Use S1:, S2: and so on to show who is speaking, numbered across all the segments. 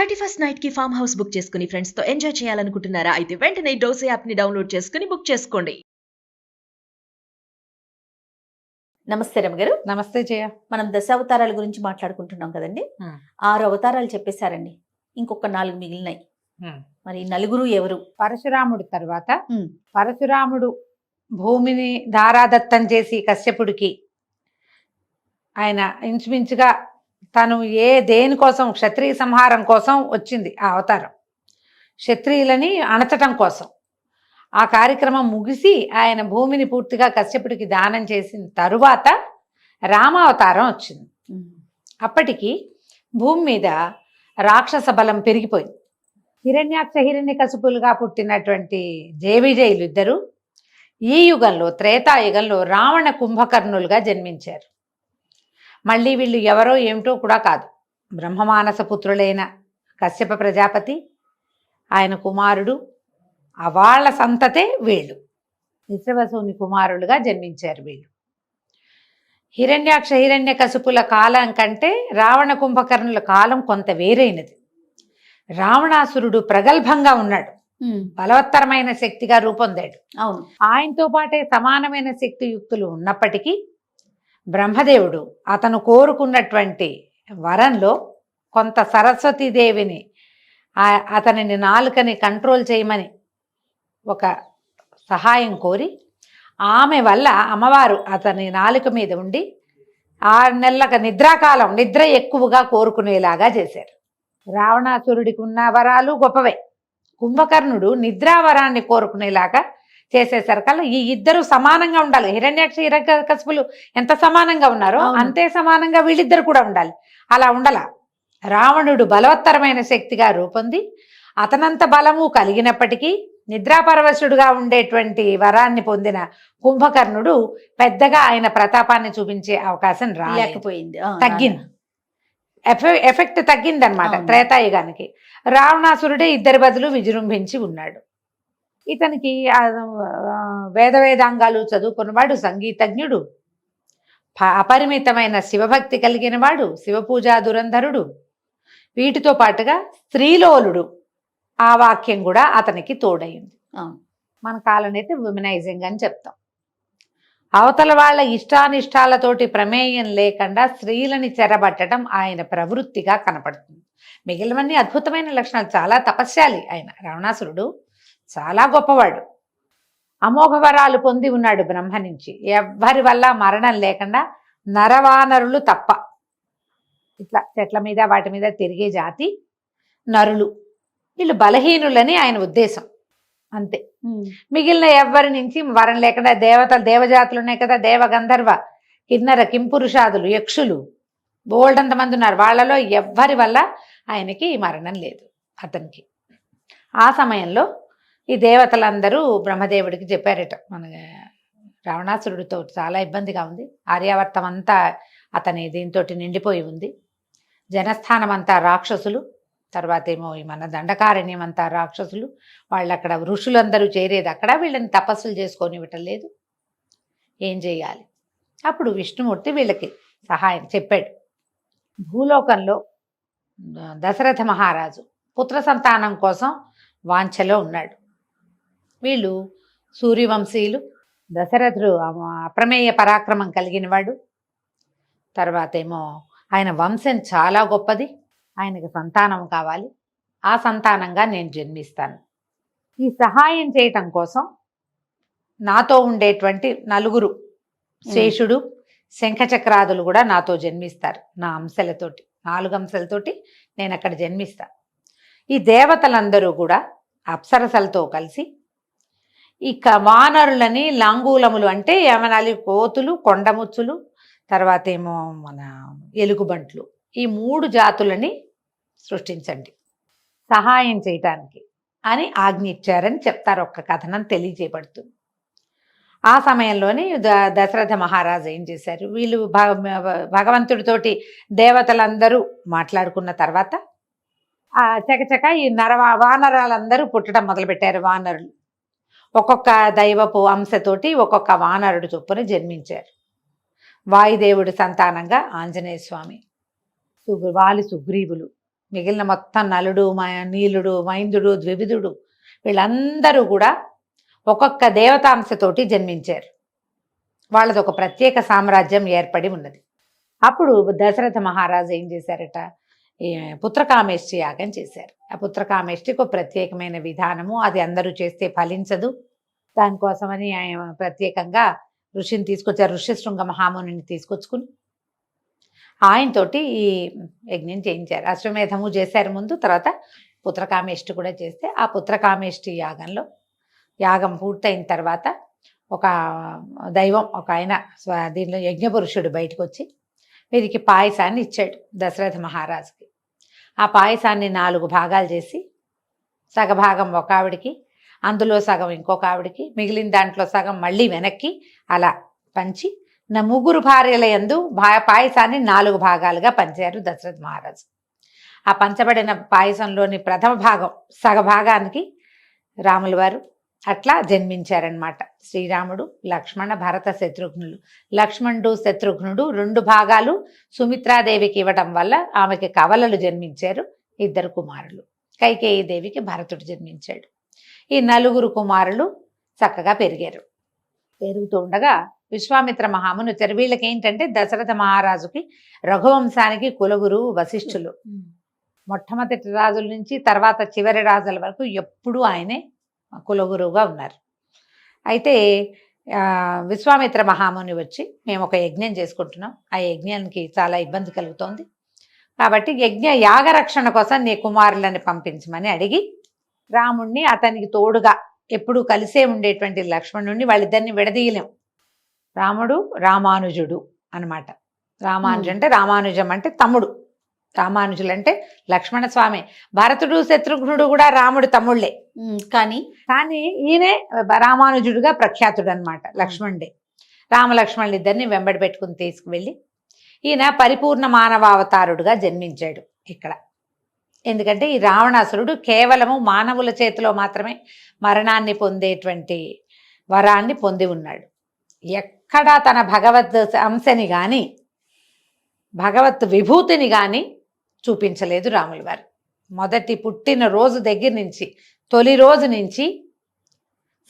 S1: 31st night కి farm house book చేసుకుని friends తో ఎంజాయ్ చేయాలనుకుంటున్నారా? అయితే వెంటనే డోసే యాప్ ని డౌన్లోడ్ చేసుకుని బుక్ చేసుకోండి.
S2: నమస్తే రమగారు.
S3: నమస్తే జయ.
S2: మనం దశావతారాల గురించి మాట్లాడుకుంటున్నాం కదండి. 6 అవతారాలు చెప్పేశారండి, ఇంకొక 4 మిగిలినాయి. మరి నలుగురు ఎవరు?
S3: పరశురాముడు తర్వాత పరశురాముడు భూమిని ధారాదత్తం చేసి కశ్యపుడికి ఆయన ఇంచుమించుగా తను దేనికోసం క్షత్రియ సంహారం కోసం వచ్చింది ఆ అవతారం, క్షత్రియులని అణచటం కోసం. ఆ కార్యక్రమం ముగిసి ఆయన భూమిని పూర్తిగా కశ్యపుడికి దానం చేసిన తరువాత రామావతారం వచ్చింది. అప్పటికి భూమి మీద రాక్షస బలం పెరిగిపోయింది. హిరణ్యాక్ష హిరణ్యకశిపులుగా పుట్టినటువంటి జేవిజయులు ఇద్దరు ఈ యుగంలో, త్రేతాయుగంలో రావణ కుంభకర్ణులుగా జన్మించారు. మళ్ళీ వీళ్ళు ఎవరో ఏమిటో కూడా కాదు, బ్రహ్మమానస పుత్రులైన కశ్యప ప్రజాపతి, ఆయన కుమారుడు, వాళ్ళ సంతతే వీళ్ళు విశ్రవసుని కుమారులుగా జన్మించారు. వీళ్ళు హిరణ్యాక్ష హిరణ్యకశిపుల కాలం కంటే రావణ కుంభకర్ణుల కాలం కొంత వేరైనది. రావణాసురుడు ప్రగల్భంగా ఉన్నాడు, బలవత్తరమైన శక్తిగా రూపొందాడు.
S2: అవును,
S3: ఆయనతో పాటే సమానమైన శక్తియుక్తులు ఉన్నప్పటికీ బ్రహ్మదేవుడు అతను కోరుకున్నటువంటి వరంలో కొంత సరస్వతీదేవిని అతనిని నాలుకని కంట్రోల్ చేయమని ఒక సహాయం కోరి, ఆమె వల్ల అమ్మవారు అతని నాలుక మీద ఉండి 6 నెలలకు నిద్రాకాలం, నిద్ర ఎక్కువగా కోరుకునేలాగా చేశారు. రావణాసురుడికి ఉన్న వరాలు గొప్పవే, కుంభకర్ణుడు నిద్రావరాన్ని కోరుకునేలాగా చేసేసరికల్లా ఈ ఇద్దరు సమానంగా ఉండాలి. హిరణ్యాక్ష హిరణ్యకశిపులు ఎంత సమానంగా ఉన్నారో అంతే సమానంగా వీళ్ళిద్దరు కూడా ఉండాలి. అలా ఉండాల. రావణుడు బలవత్తరమైన శక్తిగా రూపొంది అతనంత బలము కలిగినప్పటికీ నిద్రాపరవశుడుగా ఉండేటువంటి వరాన్ని పొందిన కుంభకర్ణుడు పెద్దగా ఆయన ప్రతాపాన్ని చూపించే అవకాశం
S2: లేకపోయింది,
S3: తగ్గింది. ఎఫెక్ట్ తగ్గిందనమాట త్రేతాయుగానికి. రావణాసురుడే ఇద్దరి బదులు విజృంభించి ఉన్నాడు. ఇతనికి వేదాంగాలు చదువుకున్నవాడు, సంగీతజ్ఞుడు, అపరిమితమైన శివభక్తి కలిగిన వాడు, శివపూజా దురంధరుడు. వీటితో పాటుగా స్త్రీలోలుడు, ఆ వాక్యం కూడా అతనికి తోడైంది. మన కాలనైతే విమెనైజింగ్ అని చెప్తాం. అవతల వాళ్ళ ఇష్టానిష్టాలతోటి ప్రమేయం లేకుండా స్త్రీలని చెరబట్టడం ఆయన ప్రవృత్తిగా కనపడుతుంది. మిగిలినవన్నీ అద్భుతమైన లక్షణాలు. చాలా తపస్యాలి ఆయన. రావణాసురుడు చాలా గొప్పవాడు, అమోఘ వరాలు పొంది ఉన్నాడు బ్రహ్మ నుంచి. ఎవ్వరి వల్ల మరణం లేకుండా నరవానరులు తప్ప, ఇట్లా చెట్ల మీద వాటి మీద తిరిగే జాతి నరులు, వీళ్ళు బలహీనులని ఆయన ఉద్దేశం, అంతే. మిగిలిన ఎవ్వరి నుంచి వరం లేకుండా దేవతలు, దేవజాతులు ఉన్నాయి కదా, దేవగంధర్వ కిన్నర కింపురుషాదులు, యక్షులు బోల్డంత మంది ఉన్నారు. వాళ్ళలో ఎవ్వరి వల్ల ఆయనకి మరణం లేదు అతనికి. ఆ సమయంలో ఈ దేవతలందరూ బ్రహ్మదేవుడికి చెప్పారట, మన రావణాసురుడితో చాలా ఇబ్బందిగా ఉంది, ఆర్యావర్తం అంతా అతని దీంతో నిండిపోయి ఉంది, జనస్థానం అంతా రాక్షసులు, తర్వాత ఏమో మన దండకారణ్యం అంతా రాక్షసులు, వాళ్ళు అక్కడ ఋషులందరూ చేరేది అక్కడ, వీళ్ళని తపస్సులు చేసుకొని ఇవ్వటం లేదు, ఏం చేయాలి? అప్పుడు విష్ణుమూర్తి వీళ్ళకి సహాయం చెప్పాడు. భూలోకంలో దశరథ మహారాజు పుత్ర సంతానం కోసం వాంఛలో ఉన్నాడు. వీళ్ళు సూర్యవంశీయులు. దశరథుడు అప్రమేయ పరాక్రమం కలిగిన వాడు. తర్వాత ఏమో ఆయన వంశం చాలా గొప్పది, ఆయనకు సంతానం కావాలి, ఆ సంతానంగా నేను జన్మిస్తాను. ఈ సహాయం చేయటం కోసం నాతో ఉండేటువంటి 4 శేషుడు, శంఖచక్రాదులు కూడా నాతో జన్మిస్తారు. నా అంశలతోటి, 4 అంశలతోటి నేను అక్కడ జన్మిస్తా. ఈ దేవతలందరూ కూడా అప్సరసలతో కలిసి ఇక వానరులని, లాంగూలములు అంటే యమనాలి, కోతులు, కొండముచ్చులు, తర్వాత ఏమో మన ఎలుగుబంట్లు, ఈ 3 జాతులని సృష్టించండి సహాయం చేయటానికి అని ఆజ్ఞ ఇచ్చారని చెప్తారు. ఒక్క కథనం తెలియజేయబడుతుంది. ఆ సమయంలోనే దశరథ మహారాజు ఏం చేశారు, వీళ్ళు భగవంతుడితోటి దేవతలందరూ మాట్లాడుకున్న తర్వాత చకచక ఈ వానరాలందరూ పుట్టడం మొదలుపెట్టారు. వానరులు ఒక్కొక్క దైవపు అంశతోటి ఒక్కొక్క వానరుడు చొప్పున జన్మించారు. వాయుదేవుడి సంతానంగా ఆంజనేయ స్వామి, వాలి సుగ్రీవులు, మిగిలిన మొత్తం నలుడు నీలుడు మైందుడు ద్వివిధుడు వీళ్ళందరూ కూడా ఒక్కొక్క దేవతాంశతోటి జన్మించారు. వాళ్ళది ఒక ప్రత్యేక సామ్రాజ్యం ఏర్పడి ఉన్నది. అప్పుడు దశరథ మహారాజు ఏం చేశారట, పుత్రకామేష్టి యాగం చేశారు. ఆ పుత్రకామేష్టికి ఒక ప్రత్యేకమైన విధానము, అది అందరూ చేస్తే ఫలించదు. దానికోసమని ఆయన ప్రత్యేకంగా ఋషిని తీసుకొచ్చారు. ఋష్యశృంగ మహామునిని తీసుకొచ్చుకుని ఆయనతోటి ఈ యజ్ఞం చేయించారు. అశ్వమేధము చేశారు ముందు, తర్వాత పుత్రకామేష్టి కూడా చేస్తే ఆ పుత్రకామేష్టి యాగం పూర్తయిన తర్వాత ఒక దైవం, ఒక ఆయన దీనిలో యజ్ఞపురుషుడు బయటకు వచ్చి వీరికి పాయసాన్ని ఇచ్చాడు దశరథ మహారాజుకి. ఆ పాయసాన్ని 4 భాగాలు చేసి సగభాగం ఒక ఆవిడికి, అందులో సగం ఇంకొక ఆవిడికి, మిగిలిన దాంట్లో సగం మళ్ళీ వెనక్కి అలా పంచి 3 భార్యల యందు పాయసాన్ని 4 భాగాలుగా పంచారు దశరథ మహారాజు. ఆ పంచబడిన పాయసంలోని ప్రథమ భాగం సగభాగానికి రాముల వారు అట్లా జన్మించారనమాట. శ్రీరాముడు, లక్ష్మణ, భరత, శత్రుఘ్నులు. లక్ష్మణుడు శత్రుఘ్నుడు 2 భాగాలు సుమిత్రాదేవికి ఇవ్వడం వల్ల ఆమెకి కవలలు జన్మించారు. 2 కుమారులు. కైకేయీదేవికి భరతుడు జన్మించాడు. ఈ 4 కుమారులు చక్కగా పెరిగారు. పెరుగుతూ ఉండగా విశ్వామిత్ర మహాముని వచ్చారు. వీళ్ళకి ఏంటంటే దశరథ మహారాజుకి రఘువంశానికి కులగురువు వశిష్ఠులు. మొట్టమొదటి రాజుల నుంచి తర్వాత చివరి రాజుల వరకు ఎప్పుడూ ఆయనే కులగురువుగా ఉన్నారు. అయితే విశ్వామిత్ర మహాముని వచ్చి మేము ఒక యజ్ఞం చేసుకుంటున్నాం, ఆ యజ్ఞానికి చాలా ఇబ్బంది కలుగుతోంది, కాబట్టి యాగరక్షణ కోసం నీ కుమారులని పంపించమని అడిగి రాముణ్ణి అతనికి తోడుగా ఎప్పుడూ కలిసే ఉండేటువంటి లక్ష్మణుణ్ణి వాళ్ళిద్దరిని విడదీయలేం. రాముడు రామానుజుడు అనమాట. రామానుజు అంటే రామానుజం అంటే తమ్ముడు, రామానుజులు అంటే లక్ష్మణ స్వామి. భరతుడు శత్రుఘ్నుడు కూడా రాముడు తమ్ముళ్లే,
S2: కానీ
S3: ఈయనే రామానుజుడుగా ప్రఖ్యాతుడు అనమాట. లక్ష్మణుడే. రామలక్ష్మణులు ఇద్దరిని వెంబడి పెట్టుకుని తీసుకువెళ్ళి ఈయన పరిపూర్ణ మానవావతారుడుగా జన్మించాడు ఇక్కడ. ఎందుకంటే ఈ రావణాసురుడు కేవలము మానవుల చేతిలో మాత్రమే మరణాన్ని పొందేటువంటి వరాన్ని పొంది ఉన్నాడు. ఎక్కడా తన భగవద్ అంశని కానీ భగవత్ విభూతిని కానీ చూపించలేదు రాముల వారు. మొదటి పుట్టిన రోజు దగ్గర నుంచి, తొలి రోజు నుంచి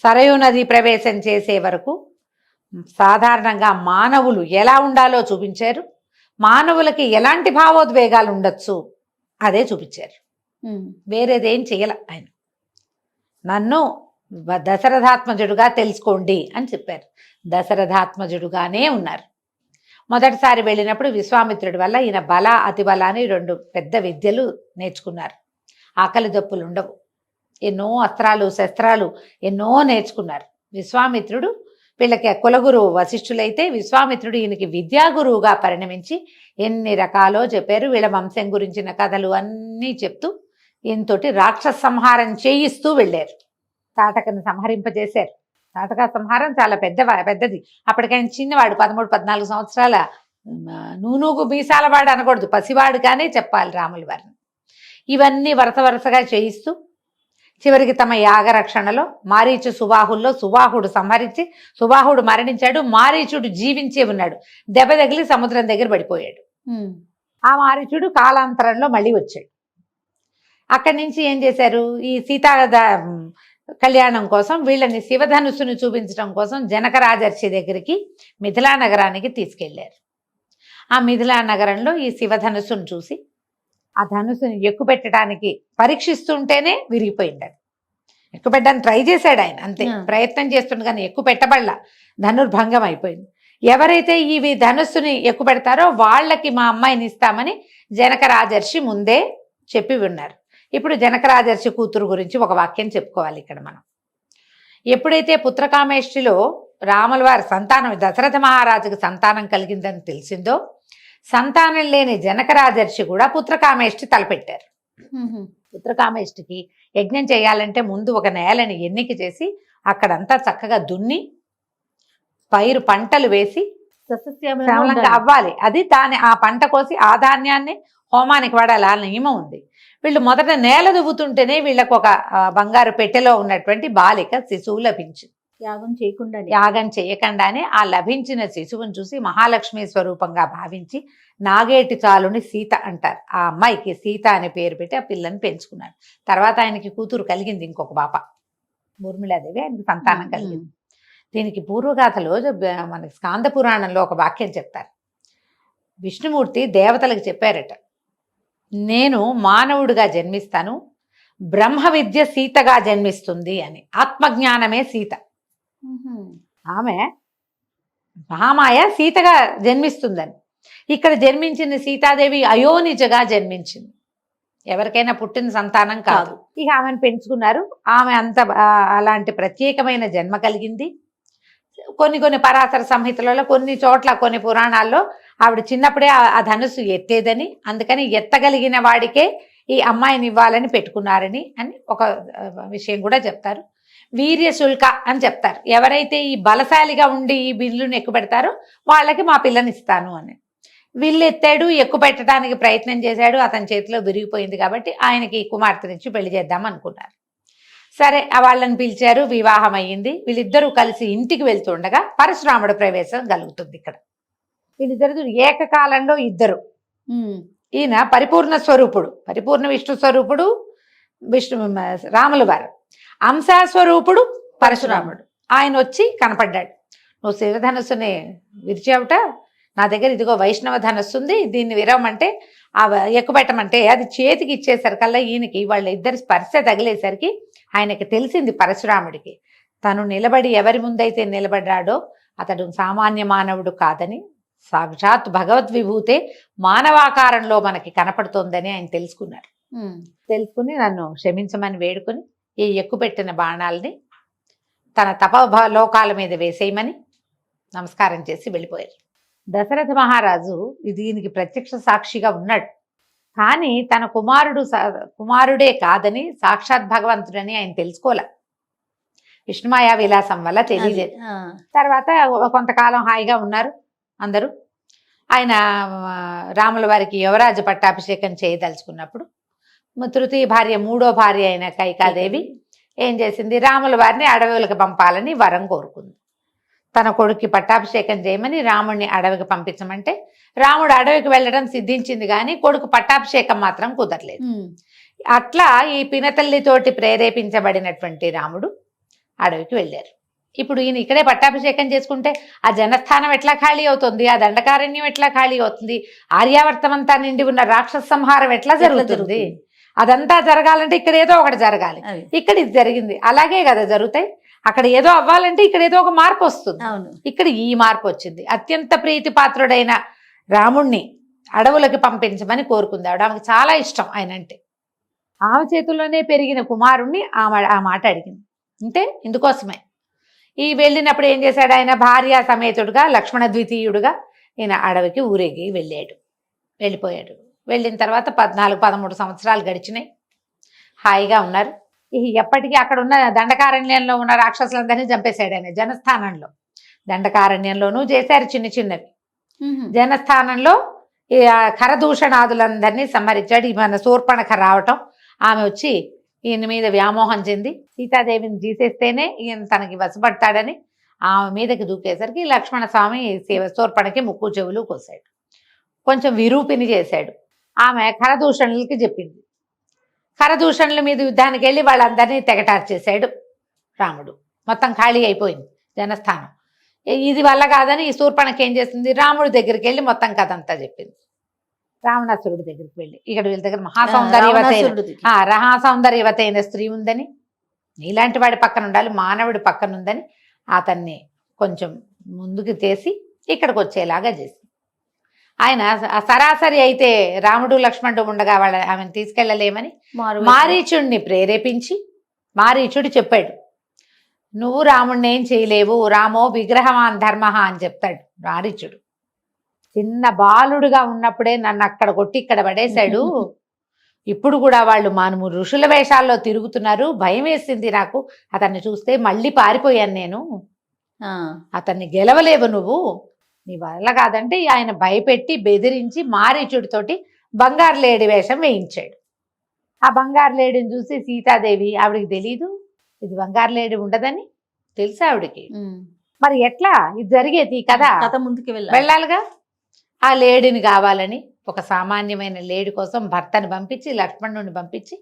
S3: సరయూ నది ప్రవేశం చేసే వరకు సాధారణంగా మానవులు ఎలా ఉండాలో చూపించారు. మానవులకి ఎలాంటి భావోద్వేగాలు ఉండొచ్చు అదే చూపించారు. వేరేదేం చేయాల. ఆయన నన్ను దశరథాత్మజుడుగా తెలుసుకోండి అని చెప్పారు. దశరథాత్మజుడుగానే ఉన్నారు. మొదటిసారి వెళ్ళినప్పుడు విశ్వామిత్రుడి వల్ల ఈయన బల అతి బల అని 2 పెద్ద విద్యలు నేర్చుకున్నారు. ఆకలి దప్పులు ఉండవు. ఎన్నో అస్త్రాలు శస్త్రాలు ఎన్నో నేర్చుకున్నారు. విశ్వామిత్రుడు వీళ్ళకి కులగురువు వశిష్ఠులైతే విశ్వామిత్రుడు ఈయనకి విద్యాగురువుగా పరిణమించి ఎన్ని రకాలో చెప్పారు. వీళ్ళ వంశం గురించిన కథలు అన్నీ చెప్తూ ఈయనతోటి రాక్షస సంహారం చేయిస్తూ వెళ్ళారు. తాటకను సంహరింపజేశారు. తాటక సంహారం చాలా పెద్దది. అప్పటికైనా చిన్నవాడు, 13-14 సంవత్సరాల నూనూగు మీసాలవాడు అనకూడదు, పసివాడు కానీ చెప్పాలి రాముల వారిని. ఇవన్నీ వరుసగా చేయిస్తూ చివరికి తమ యాగరక్షణలో మారీచు సుబాహుల్లో సుబాహుడు సంహరించి సుబాహుడు మరణించాడు. మారీచుడు జీవించే ఉన్నాడు. దెబ్బ తగిలి సముద్రం దగ్గర పడిపోయాడు. ఆ మారీచుడు కాలాంతరంలో మళ్ళీ వచ్చాడు. అక్కడి నుంచి ఏం చేశారు, ఈ సీతా కళ్యాణం కోసం వీళ్ళని శివధనుస్సును చూపించడం కోసం జనక రాజర్షి దగ్గరికి మిథిలా నగరానికి తీసుకెళ్లారు. ఆ మిథిలా నగరంలో ఈ శివధనుస్సును చూసి ఆ ధనుస్సుని ఎక్కుపెట్టడానికి పరీక్షిస్తుంటేనే విరిగిపోయింది. ఎక్కుపెట్టడానికి ట్రై చేశాడు ఆయన, అంతే ప్రయత్నం చేస్తుండే కానీ ఎక్కుపెట్టబడలా, ధనుర్భంగం అయిపోయింది. ఎవరైతే ఈ ధనుస్సుని ఎక్కుపెడతారో వాళ్ళకి మా అమ్మాయిని ఇస్తామని జనక రాజర్షి ముందే చెప్పి ఉన్నారు. ఇప్పుడు జనక రాజర్షి కూతురు గురించి ఒక వాక్యం చెప్పుకోవాలి ఇక్కడ మనం. ఎప్పుడైతే పుత్రకామేష్టిలో రాముల వారి సంతానం దశరథ మహారాజుకి సంతానం కలిగిందని తెలిసిందో, సంతానం లేని జనక రాజర్షి కూడా పుత్రకామేష్టి తలపెట్టారు. పుత్రకామేష్టికి యజ్ఞం చేయాలంటే ముందు ఒక నేలని ఎన్నిక చేసి అక్కడంతా చక్కగా దున్ని పైరు పంటలు వేసి శ్యామలంగా అవ్వాలి. అది ఆ పంట కోసి ఆ ధాన్యాన్ని హోమానికి వాడాలి, ఆ నియమం ఉంది. వీళ్ళు మొదట నేల దువ్వుతుంటేనే వీళ్ళకు ఒక బంగారు పెట్టెలో ఉన్నటువంటి బాలిక శిశువు లభించింది.
S2: యాగం చేయకుండా
S3: యాగం చేయకుండానే ఆ లభించిన శిశువుని చూసి మహాలక్ష్మి స్వరూపంగా భావించి నాగేటి చాలుని సీత అంటారు. ఆ అమ్మాయికి సీత అనే పేరు పెట్టి ఆ పిల్లని పెంచుకున్నారు. తర్వాత ఆయనకి కూతురు కలిగింది, ఇంకొక పాప ఊర్మిళాదేవి, ఆయనకి సంతానం కలిగింది. దీనికి పూర్వగాథలో మనకి స్కాంద పురాణంలో ఒక వాక్యం చెప్తారు. విష్ణుమూర్తి దేవతలకు చెప్పారట, నేను మానవుడిగా జన్మిస్తాను, బ్రహ్మ విద్య సీతగా జన్మిస్తుంది అని. ఆత్మజ్ఞానమే సీత. ఆమె మహామాయ సీతగా జన్మిస్తుందని. ఇక్కడ జన్మించిన సీతాదేవి అయోనిజగా జన్మించింది. ఎవరికైనా పుట్టిన సంతానం కాదు. ఇక ఆమెను పెంచుకున్నారు. ఆమె అంత అలాంటి ప్రత్యేకమైన జన్మ కలిగింది. కొన్ని పరాశర సంహితలలో, కొన్ని చోట్ల, కొన్ని పురాణాల్లో ఆవిడ చిన్నప్పుడే ఆ ధనుస్సు ఎత్తేదని, అందుకని ఎత్తగలిగిన వాడికే ఈ అమ్మాయిని ఇవ్వాలని పెట్టుకున్నారని అని ఒక విషయం కూడా చెప్తారు. వీర్యశుల్క అని చెప్తారు. ఎవరైతే ఈ బలశాలిగా ఉండి ఈ బిల్లును ఎక్కువ పెడతారో వాళ్ళకి మా పిల్లని ఇస్తాను అని. విల్లు ఎత్తాడు, ఎక్కువ పెట్టడానికి ప్రయత్నం చేశాడు, అతని చేతిలో విరిగిపోయింది. కాబట్టి ఆయనకి కుమార్తెనిచ్చి పెళ్లి చేద్దాం అనుకున్నారు. సరే, వాళ్ళని పిలిచారు, వివాహం అయ్యింది. వీళ్ళిద్దరూ కలిసి ఇంటికి వెళ్తుండగా పరశురాముడు ప్రవేశం కలుగుతుంది. ఇక్కడ వీళ్ళిద్దరు ఏకకాలంలో ఇద్దరు. ఈయన పరిపూర్ణ స్వరూపుడు, పరిపూర్ణ విష్ణు స్వరూపుడు రాముల వారు, అంశాస్వరూపుడు పరశురాముడు. ఆయన వచ్చి కనపడ్డాడు. నువ్వు శివధనస్సుని విరిచావుట, నా దగ్గర ఇదిగో వైష్ణవ ధనస్సు ఉంది, దీన్ని విరవమంటే ఎక్కుపెట్టమంటే అది చేతికి ఇచ్చేసరికల్లా ఈయనకి వాళ్ళ ఇద్దరి స్పర్శ తగిలేసరికి ఆయనకి తెలిసింది పరశురాముడికి, తను నిలబడి ఎవరి ముందైతే నిలబడ్డాడో అతడు సామాన్య మానవుడు కాదని, సాక్షాత్ భగవద్విభూతే మానవాకారంలో మనకి కనపడుతోందని ఆయన తెలుసుకున్నారు. తెలుసుకుని నన్ను క్షమించమని వేడుకొని ఈ ఎక్కుపెట్టిన బాణాలని తన తపలోకాల మీద వేసేయమని నమస్కారం చేసి వెళ్ళిపోయారు. దశరథ మహారాజు దీనికి ప్రత్యక్ష సాక్షిగా ఉన్నాడు. కానీ తన కుమారుడే కాదని, సాక్షాత్ భగవంతుడని ఆయన తెలుసుకోలే. విష్ణుమాయా విలాసం వల్ల తెలియలేదు. తర్వాత కొంతకాలం హాయిగా ఉన్నారు అందరూ. ఆయన రాముల వారికి యువరాజు పట్టాభిషేకం చేయదలుచుకున్నప్పుడు తృతీయ భార్య, మూడో భార్య అయిన కైకాదేవి ఏం చేసింది, రాముల వారిని అడవులకు పంపాలని వరం కోరుకుంది. తన కొడుక్కి పట్టాభిషేకం చేయమని రాముడిని అడవికి పంపించమంటే రాముడు అడవికి వెళ్ళడం సిద్ధించింది, కానీ కొడుకు పట్టాభిషేకం మాత్రం కుదరలేదు. అట్లా ఈ పినతల్లితోటి ప్రేరేపించబడినటువంటి రాముడు అడవికి వెళ్ళారు. ఇప్పుడు ఈయన ఇక్కడే పట్టాభిషేకం చేసుకుంటే ఆ జనస్థానం ఎట్లా ఖాళీ అవుతుంది, ఆ దండకారణ్యం ఎట్లా ఖాళీ అవుతుంది, ఆర్యావర్తం అంతా నిండి ఉన్న రాక్షస సంహారం ఎట్లా జరుగుతుంది, అదంతా జరగాలంటే ఇక్కడ ఏదో ఒకటి జరగాలి. ఇక్కడ ఇది జరిగింది, అలాగే కదా జరుగుతాయి. అక్కడ ఏదో అవ్వాలంటే ఇక్కడ ఏదో ఒక మార్పు వస్తుంది. ఇక్కడ ఈ మార్పు వచ్చింది. అత్యంత ప్రీతిపాత్రుడైన రాముణ్ణి అడవులకి పంపించమని కోరుకుంది ఆవిడ. ఆమెకు చాలా ఇష్టం ఆయన అంటే. ఆమె చేతుల్లోనే పెరిగిన కుమారుణ్ణి ఆ మాట అడిగింది. అంటే ఇందుకోసమే ఈ వెళ్ళినప్పుడు ఏం చేశాడు, ఆయన భార్య సమేతుడుగా లక్ష్మణ ద్వితీయుడుగా ఈయన అడవికి ఊరేగి వెళ్ళిపోయాడు. వెళ్ళిన తర్వాత 14-13 సంవత్సరాలు గడిచినాయి. హాయిగా ఉన్నారు. ఎప్పటికీ అక్కడ ఉన్న దండకారణ్యంలో ఉన్న రాక్షసులందరినీ చంపేశాడు ఆయన. జనస్థానంలో, దండకారణ్యంలోనూ చేశారు చిన్న చిన్నవి. జనస్థానంలో ఖరదూషణాదులందరినీ సంహరించాడు. మన శూర్పణఖ రావటం, ఆమె వచ్చి ఈయన మీద వ్యామోహం చెంది సీతాదేవిని తీసేస్తేనే ఈయన తనకి వశపడతాడని ఆమె మీదకి దూకేసరికి లక్ష్మణ స్వామి శూర్పణకి ముక్కు చెవులు కోసాడు. కొంచెం విరూపిని చేశాడు. ఆమె ఖరదూషణులకి చెప్పింది. ఖరదూషణుల మీద యుద్ధానికి వెళ్ళి వాళ్ళందరినీ తెగటార్చేశాడు రాముడు. మొత్తం ఖాళీ అయిపోయింది జనస్థానం. ఇది వల్ల కాదని ఈ శూర్పణఖ ఏం చేస్తుంది, రాముడి దగ్గరికి వెళ్ళి మొత్తం కథ అంతా చెప్పింది. రావణాసురుడి దగ్గరికి వెళ్ళి, ఇక్కడ వీళ్ళ దగ్గర మహాసౌందర్యవతైన స్త్రీ ఉందని, ఇలాంటి వాడి పక్కన ఉండాలి, మానవుడి పక్కన ఉందని అతన్ని కొంచెం ముందుకు చేసి ఇక్కడికి వచ్చేలాగా చేసి, ఆయన సరాసరి అయితే రాముడు లక్ష్మణుడు ఉండగా ఆమెను తీసుకెళ్లలేమని మారీచుడిని ప్రేరేపించి, మారీచుడు చెప్పాడు, నువ్వు రాముడిని ఏం చేయలేవు, రామో విగ్రహవాన్ ధర్మ అని చెప్తాడు మారీచుడు. చిన్న బాలుడుగా ఉన్నప్పుడే నన్ను అక్కడ కొట్టి ఇక్కడ పడేశాడు, ఇప్పుడు కూడా వాళ్ళు మాను ఋషుల వేషాల్లో తిరుగుతున్నారు, భయం వేసింది నాకు అతన్ని చూస్తే, మళ్ళీ పారిపోయాను నేను, అతన్ని గెలవలేవు నువ్వు, నీ వల్ల కాదంటే ఆయన భయపెట్టి బెదిరించి మారీచుడితోటి బంగారు లేడి వేషం వేయించాడు. ఆ బంగారు లేడిని చూసి సీతాదేవి, ఆవిడికి తెలీదు ఇది బంగారు లేడి ఉండదని, తెలుసు ఆవిడకి. మరి ఎట్లా ఇది జరిగేది కదా,
S2: కథ ముందుకు
S3: వెళ్ళాలిగా. ఆ లేడీని కావాలని ఒక సామాన్యమైన లేడీ కోసం భర్తని పంపించి లక్ష్మణుడిని పంపించి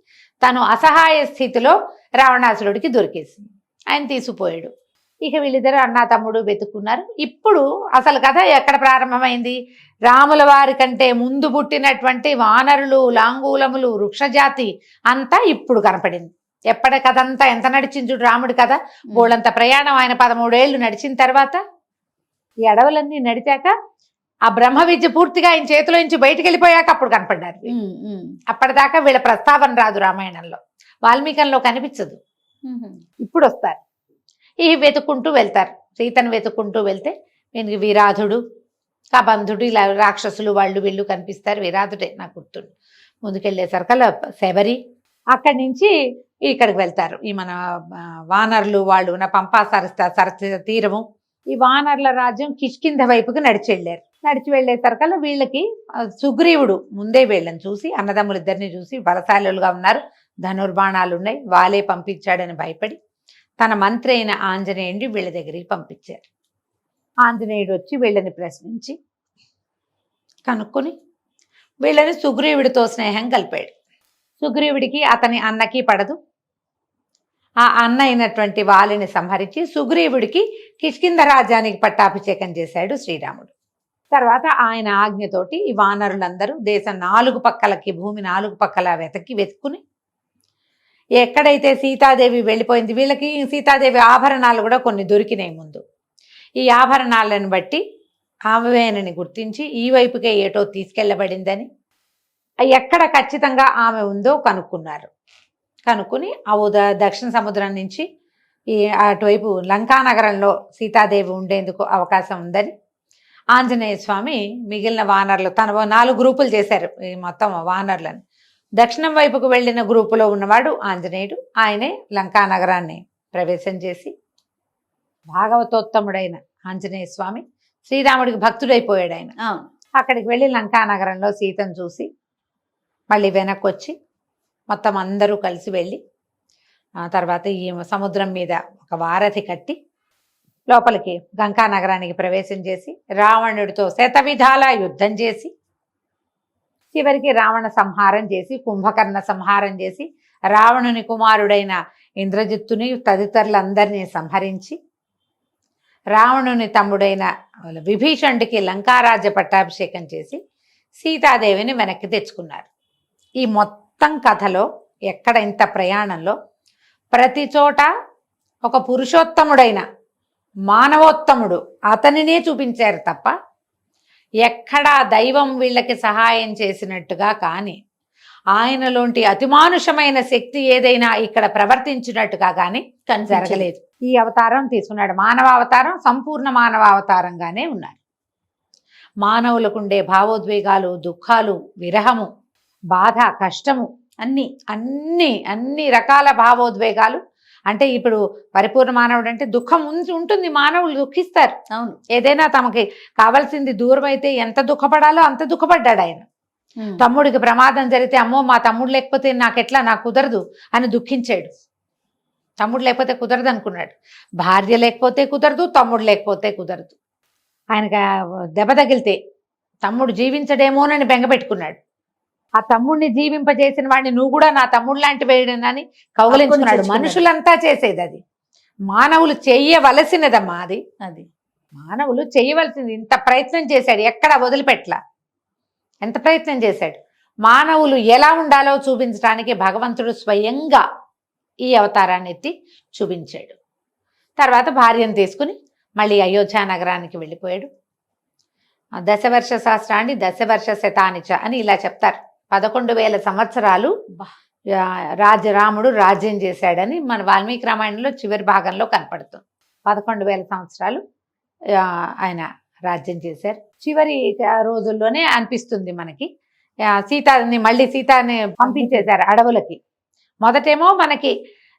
S3: తను అసహాయ స్థితిలో రావణాసురుడికి దొరికేసింది. ఆయన తీసుకుపోయాడు. ఇక వీళ్ళిద్దరు అన్నా తమ్ముడు వెతుక్కున్నారు. ఇప్పుడు అసలు కథ ఎక్కడ ప్రారంభమైంది? రాముల వారి కంటే ముందు పుట్టినటువంటి వానరులు, లాంగూలములు, వృక్షజాతి అంతా ఇప్పుడు కనపడింది. ఎప్పటి కథ అంతా ఎంత నడిచింది చూడు రాముడి కథ. బోళ్ళంత ప్రయాణం ఆయన 13 ఏళ్ళు నడిచిన తర్వాత ఈ అడవులన్నీ నడిచాక ఆ బ్రహ్మ విద్య పూర్తిగా ఆయన చేతిలో నుంచి బయటికి వెళ్ళిపోయాక అప్పుడు కనపడ్డారు. అప్పటిదాకా వీళ్ళ ప్రస్తావన రాదు రామాయణంలో, వాల్మీకంలో కనిపించదు. ఇప్పుడు వస్తారు. ఈ వెతుక్కుంటూ వెళ్తారు. సీతను వెతుక్కుంటూ వెళ్తే వీనికి విరాధుడు, కబంధుడు, ఇలా రాక్షసులు వాళ్ళు వీళ్ళు కనిపిస్తారు. విరాధుడే నాకు గుర్తుండు. ముందుకెళ్ళేసరికల్లా శబరి. అక్కడి నుంచి ఇక్కడికి వెళ్తారు. ఈ మన వానరులు వాళ్ళు ఉన్న పంపా సరస్సు తీరము. ఈ వానరుల రాజ్యం కిష్కింధ వైపుకి నడిచి వెళ్ళేసరికల్లా వీళ్ళకి సుగ్రీవుడు ముందే వీళ్ళని చూసి, అన్నదమ్ములిద్దరిని చూసి బలశాలులుగా ఉన్నారు, ధనుర్బాణాలు ఉన్నాయి, వాలే పంపించాడని భయపడి తన మంత్రి అయిన ఆంజనేయుడిని వీళ్ళ దగ్గరికి పంపించారు. ఆంజనేయుడు వచ్చి వీళ్ళని ప్రశ్నించి కనుక్కొని వీళ్ళని సుగ్రీవుడితో స్నేహం కలిపాడు. సుగ్రీవుడికి అతని అన్నకి పడదు. ఆ అన్న అయినటువంటి వాలిని సంహరించి సుగ్రీవుడికి కిష్కింధ రాజ్యానికి పట్టాభిషేకం చేశాడు శ్రీరాముడు. తర్వాత ఆయన ఆజ్ఞతోటి ఈ వానరులందరూ దేశం 4 పక్కలకి, భూమి 4 పక్కల వెతుక్కుని ఎక్కడైతే సీతాదేవి వెళ్ళిపోయింది, వీళ్ళకి సీతాదేవి ఆభరణాలు కూడా కొన్ని దొరికినాయి ముందు. ఈ ఆభరణాలను బట్టి ఆమెవేనని గుర్తించి ఈ వైపుకే ఏటో తీసుకెళ్లబడిందని, ఎక్కడ ఖచ్చితంగా ఆమె ఉందో కనుక్కున్నారు. కనుక్కుని దక్షిణ సముద్రం నుంచి ఈ అటువైపు లంకానగరంలో సీతాదేవి ఉండేందుకు అవకాశం ఉందని ఆంజనేయ స్వామి మిగిలిన వానరులు తన 4 గ్రూపులు చేశారు. ఈ మొత్తం వానరులను దక్షిణం వైపుకు వెళ్ళిన గ్రూపులో ఉన్నవాడు ఆంజనేయుడు. ఆయనే లంకానగరాన్ని ప్రవేశం చేసి భాగవతోత్తముడైన ఆంజనేయ స్వామి శ్రీరాముడికి భక్తుడైపోయాడు. ఆయన అక్కడికి వెళ్ళి లంకానగరంలో సీతను చూసి మళ్ళీ వెనక్కి వచ్చి మొత్తం అందరూ కలిసి వెళ్ళి ఆ తర్వాత ఈ సముద్రం మీద ఒక వారధి కట్టి లోపలికి గంగానగరానికి ప్రవేశం చేసి రావణుడితో శతవిధాల యుద్ధం చేసి చివరికి రావణ సంహారం చేసి, కుంభకర్ణ సంహారం చేసి, రావణుని కుమారుడైన ఇంద్రజిత్తుని తదితరులందరినీ సంహరించి రావణుని తమ్ముడైన విభీషణుడికి లంకారాజ్య పట్టాభిషేకం చేసి సీతాదేవిని వెనక్కి తెచ్చుకున్నారు. ఈ మొత్తం కథలో ఎక్కడ ఇంత ప్రయాణంలో ప్రతి చోట ఒక పురుషోత్తముడైన మానవోత్తముడు అతనినే చూపించారు తప్ప ఎక్కడా దైవం వీళ్ళకి సహాయం చేసినట్టుగా కానీ, ఆయనలోంటి అతిమానుషమైన శక్తి ఏదైనా ఇక్కడ ప్రవర్తించినట్టుగా కానీ జరగలేదు. ఈ అవతారం తీసుకున్నాడు. మానవ అవతారం సంపూర్ణ మానవ అవతారంగానే ఉన్నారు. మానవులకు ఉండే భావోద్వేగాలు, దుఃఖాలు, విరహము, బాధ, కష్టము, అన్ని రకాల భావోద్వేగాలు. అంటే ఇప్పుడు పరిపూర్ణ మానవుడు అంటే దుఃఖం ఉంటుంది, మానవులు దుఃఖిస్తారు. అవును, ఏదైనా తమకి కావాల్సింది దూరం అయితే ఎంత దుఃఖపడాలో అంత దుఃఖపడ్డాడు ఆయన. తమ్ముడికి ప్రమాదం జరిగితే అమ్మో మా తమ్ముడు లేకపోతే నాకెట్లా, నాకు కుదరదు అని దుఃఖించాడు. తమ్ముడు లేకపోతే కుదరదు అనుకున్నాడు. భార్య లేకపోతే కుదరదు, తమ్ముడు లేకపోతే కుదరదు. ఆయనకి దెబ్బ తగిలితే తమ్ముడు జీవించడేమోనని బెంగ పెట్టుకున్నాడు. ఆ తమ్ముడిని జీవింపజేసిన వాడిని నువ్వు కూడా నా తమ్ముడు లాంటి వేయడనని కౌగలించుకున్నాడు. మనుషులంతా చేసేది అది, మానవులు చెయ్యవలసినదమ్మా అది. మానవులు చెయ్యవలసింది. ఇంత ప్రయత్నం చేశాడు, ఎక్కడ వదిలిపెట్టలా. ఎంత ప్రయత్నం చేశాడు. మానవులు ఎలా ఉండాలో చూపించడానికి భగవంతుడు స్వయంగా ఈ అవతారాన్ని ఎత్తి చూపించాడు. తర్వాత భార్యను తీసుకుని మళ్ళీ అయోధ్య నగరానికి వెళ్ళిపోయాడు. దశవర్ష సహస్రాన్ని దశవర్ష శతానిచ అని ఇలా చెప్తారు. 11,000 సంవత్సరాలు రాముడు రాజ్యం చేశాడని మన వాల్మీకి రామాయణంలో చివరి భాగంలో కనపడుతుంది. 11,000 సంవత్సరాలు ఆయన రాజ్యం చేశారు. చివరి రోజుల్లోనే అనిపిస్తుంది మనకి సీతాని పంపించేశారు అడవులకి. మొదటేమో మనకి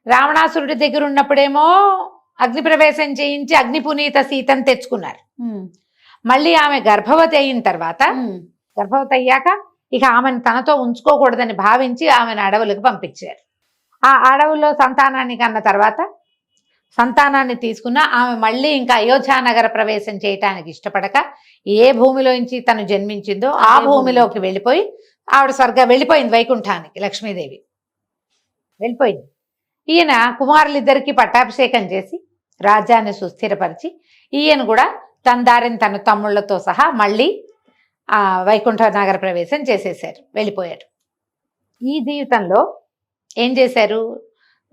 S3: రావణాసురుడి దగ్గర ఉన్నప్పుడేమో అగ్ని ప్రవేశం చేయించి అగ్ని పునీత సీతను తెచ్చుకున్నారు. మళ్ళీ ఆమె గర్భవతి అయిన తర్వాత, గర్భవతి అయ్యాక ఇక ఆమెను తనతో ఉంచుకోకూడదని భావించి ఆమెను అడవులకు పంపించారు. ఆ అడవుల్లో సంతానాన్ని కన్న తర్వాత సంతానాన్ని తీసుకున్న ఆమె మళ్ళీ ఇంకా అయోధ్య నగర ప్రవేశం చేయటానికి ఇష్టపడక ఏ భూమిలోంచి తను జన్మించిందో ఆ భూమిలోకి వెళ్ళిపోయి ఆవిడ వెళ్ళిపోయింది వైకుంఠానికి. లక్ష్మీదేవి వెళ్ళిపోయింది. ఈయన కుమారులిద్దరికీ పట్టాభిషేకం చేసి రాజ్యాన్ని సుస్థిరపరిచి ఈయన కూడా తన దారిని తన తమ్ముళ్లతో సహా మళ్ళీ వైకుంఠ నగర ప్రవేశం చేసేసారు, వెళ్ళిపోయారు. ఈ జీవితంలో ఏం చేశారు?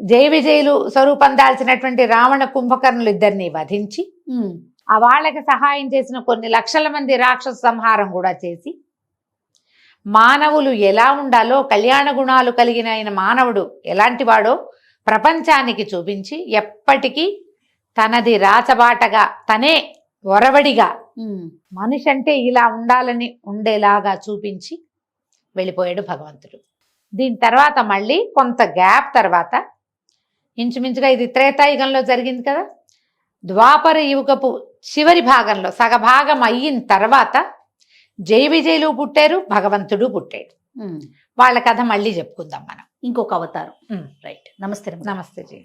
S3: జయ విజయులు స్వరూపం దాల్చినటువంటి రావణ కుంభకర్ణులు ఇద్దరిని వధించి ఆ వాళ్ళకి సహాయం చేసిన కొన్ని లక్షల మంది రాక్షస సంహారం కూడా చేసి మానవులు ఎలా ఉండాలో, కళ్యాణ గుణాలు కలిగిన ఆయన మానవుడు ఎలాంటి వాడో ప్రపంచానికి చూపించి ఎప్పటికీ తనది రాచబాటగా తనే ఒరవడిగా మనిషి అంటే ఇలా ఉండాలని ఉండేలాగా చూపించి వెళ్ళిపోయాడు భగవంతుడు. దీని తర్వాత మళ్ళీ కొంత గ్యాప్ తర్వాత, ఇంచుమించుగా ఇది త్రేతాయుగంలో జరిగింది కదా, ద్వాపర యుగపు చివరి భాగంలో సగభాగం అయిన తర్వాత జయ విజయులు పుట్టారు, భగవంతుడు పుట్టాడు. వాళ్ళ కథ మళ్ళీ చెప్పుకుందాం మనం
S2: ఇంకొక అవతారం. రైట్. నమస్తే.
S3: నమస్తే జీ.